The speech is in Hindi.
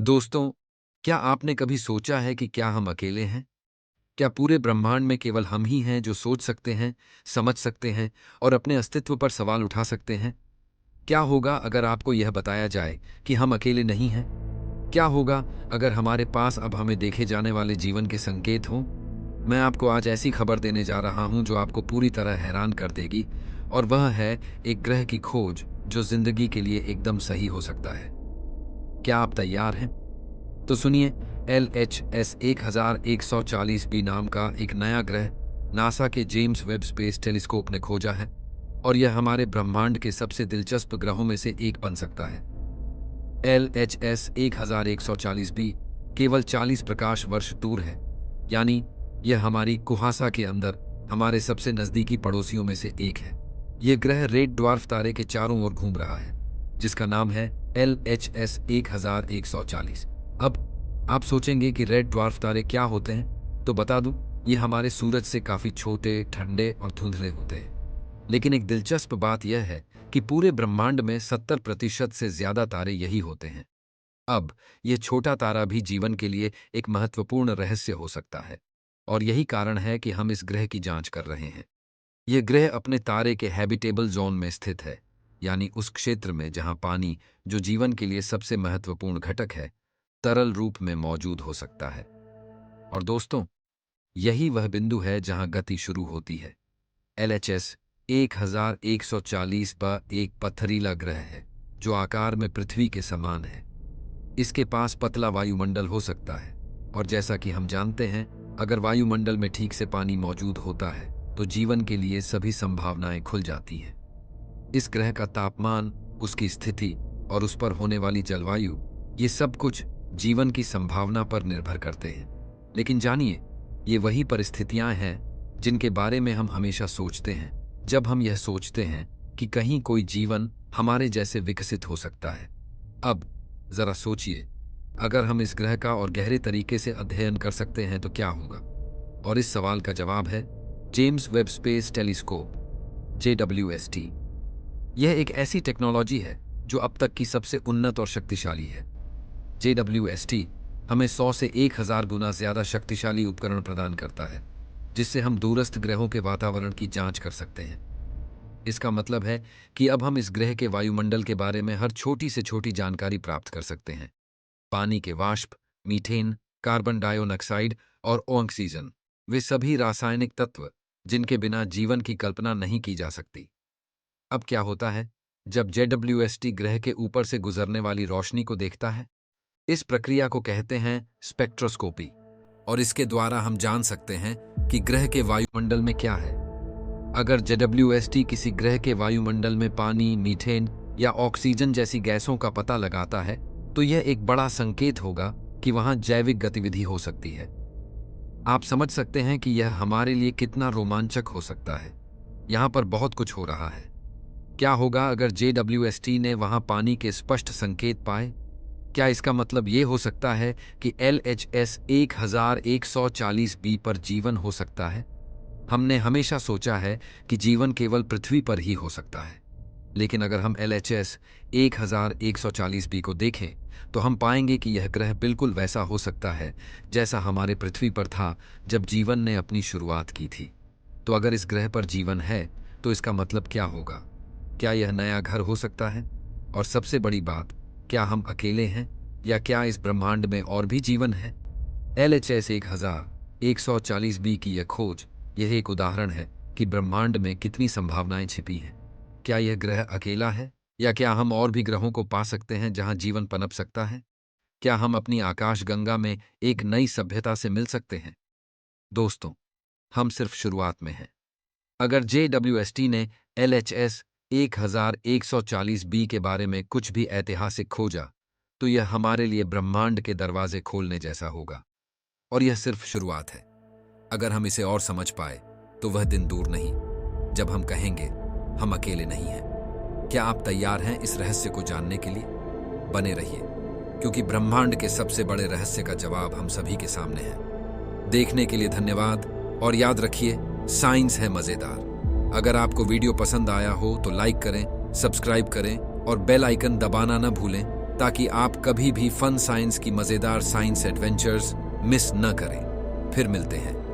दोस्तों, क्या आपने कभी सोचा है कि क्या हम अकेले हैं? क्या पूरे ब्रह्मांड में केवल हम ही हैं जो सोच सकते हैं, समझ सकते हैं और अपने अस्तित्व पर सवाल उठा सकते हैं? क्या होगा अगर आपको यह बताया जाए कि हम अकेले नहीं हैं? क्या होगा अगर हमारे पास अब हमें देखे जाने वाले जीवन के संकेत हों? मैं आपको आज ऐसी खबर देने जा रहा हूं जो आपको पूरी तरह हैरान कर देगी, और वह है एक ग्रह की खोज जो जिंदगी के लिए एकदम सही हो सकता है। क्या आप तैयार हैं? तो सुनिए, LHS 1140b नाम का एक नया ग्रह नासा के जेम्स वेब स्पेस टेलीस्कोप ने खोजा है, और यह हमारे ब्रह्मांड के सबसे दिलचस्प ग्रहों में से एक बन सकता है। LHS 1140b केवल 40 प्रकाश वर्ष दूर है, यानी यह हमारी कुहासा के अंदर हमारे सबसे नजदीकी पड़ोसियों में से एक है। यह ग्रह रेड ड्वार्फ तारे के चारों ओर घूम रहा है, जिसका नाम है LHS 1140। अब आप सोचेंगे कि रेड ड्वार्फ तारे क्या होते हैं, तो बता दूं, ये हमारे सूरज से काफी छोटे, ठंडे और धुंधले होते हैं। लेकिन एक दिलचस्प बात यह है कि पूरे ब्रह्मांड में 70% से ज्यादा तारे यही होते हैं। अब यह छोटा तारा भी जीवन के लिए एक महत्वपूर्ण रहस्य हो सकता है, और यही कारण है कि हम इस ग्रह की जांच कर रहे हैं। यह ग्रह अपने तारे के हैबिटेबल जोन में स्थित है, यानी उस क्षेत्र में जहां पानी, जो जीवन के लिए सबसे महत्वपूर्ण घटक है, तरल रूप में मौजूद हो सकता है। और दोस्तों, यही वह बिंदु है जहां गति शुरू होती है। LHS 1140 ब एक पत्थरीला ग्रह है जो आकार में पृथ्वी के समान है। इसके पास पतला वायुमंडल हो सकता है, और जैसा कि हम जानते हैं, अगर वायुमंडल में ठीक से पानी मौजूद होता है तो जीवन के लिए सभी संभावनाएं खुल जाती हैं। इस ग्रह का तापमान, उसकी स्थिति और उस पर होने वाली जलवायु, ये सब कुछ जीवन की संभावना पर निर्भर करते हैं। लेकिन जानिए, ये वही परिस्थितियां हैं जिनके बारे में हम हमेशा सोचते हैं जब हम यह सोचते हैं कि कहीं कोई जीवन हमारे जैसे विकसित हो सकता है। अब जरा सोचिए, अगर हम इस ग्रह का और गहरे तरीके से अध्ययन कर सकते हैं तो क्या होगा? और इस सवाल का जवाब है James Webb space telescope, JWST। यह एक ऐसी टेक्नोलॉजी है जो अब तक की सबसे उन्नत और शक्तिशाली है। JWST हमें 100 से 1000 गुना ज्यादा शक्तिशाली उपकरण प्रदान करता है, जिससे हम दूरस्थ ग्रहों के वातावरण की जांच कर सकते हैं। इसका मतलब है कि अब हम इस ग्रह के वायुमंडल के बारे में हर छोटी से छोटी जानकारी प्राप्त कर सकते हैं। पानी के वाष्प, मीथेन, कार्बन डाइऑक्साइड और ऑक्सीजन, वे सभी रासायनिक तत्व जिनके बिना जीवन की कल्पना नहीं की जा सकती। अब क्या होता है जब JWST ग्रह के ऊपर से गुजरने वाली रोशनी को देखता है? इस प्रक्रिया को कहते हैं स्पेक्ट्रोस्कोपी, और इसके द्वारा हम जान सकते हैं कि ग्रह के वायुमंडल में क्या है। अगर JWST किसी ग्रह के वायुमंडल में पानी, मीथेन या ऑक्सीजन जैसी गैसों का पता लगाता है, तो यह एक बड़ा संकेत होगा कि वहां जैविक गतिविधि हो सकती है। आप समझ सकते हैं कि यह हमारे लिए कितना रोमांचक हो सकता है। यहां पर बहुत कुछ हो रहा है। क्या होगा अगर JWST ने वहां पानी के स्पष्ट संकेत पाए? क्या इसका मतलब ये हो सकता है कि LHS 1140b पर जीवन हो सकता है? हमने हमेशा सोचा है कि जीवन केवल पृथ्वी पर ही हो सकता है, लेकिन अगर हम LHS 1140b को देखें तो हम पाएंगे कि यह ग्रह बिल्कुल वैसा हो सकता है जैसा हमारे पृथ्वी पर था जब जीवन ने अपनी शुरुआत की थी। तो अगर इस ग्रह पर जीवन है तो इसका मतलब क्या होगा? क्या यह नया घर हो सकता है? और सबसे बड़ी बात, क्या हम अकेले हैं, या क्या इस ब्रह्मांड में और भी जीवन है? LHS 1140b की यह खोज, यह एक उदाहरण है कि ब्रह्मांड में कितनी संभावनाएं छिपी हैं। क्या यह ग्रह अकेला है, या क्या हम और भी ग्रहों को पा सकते हैं जहां जीवन पनप सकता है? क्या हम अपनी आकाशगंगा में एक नई सभ्यता से मिल सकते हैं? दोस्तों, हम सिर्फ शुरुआत में हैं। अगर JWST ने LHS 1140b के बारे में कुछ भी ऐतिहासिक खोजा, तो यह हमारे लिए ब्रह्मांड के दरवाजे खोलने जैसा होगा। और यह सिर्फ शुरुआत है। अगर हम इसे और समझ पाए तो वह दिन दूर नहीं जब हम कहेंगे हम अकेले नहीं हैं। क्या आप तैयार हैं इस रहस्य को जानने के लिए? बने रहिए, क्योंकि ब्रह्मांड के सबसे बड़े रहस्य का जवाब हम सभी के सामने है। देखने के लिए धन्यवाद, और याद रखिए, साइंस है मजेदार। अगर आपको वीडियो पसंद आया हो तो लाइक करें, सब्सक्राइब करें और बेल आइकन दबाना न भूलें ताकि आप कभी भी फन साइंस की मजेदार साइंस एडवेंचर्स मिस न करें। फिर मिलते हैं।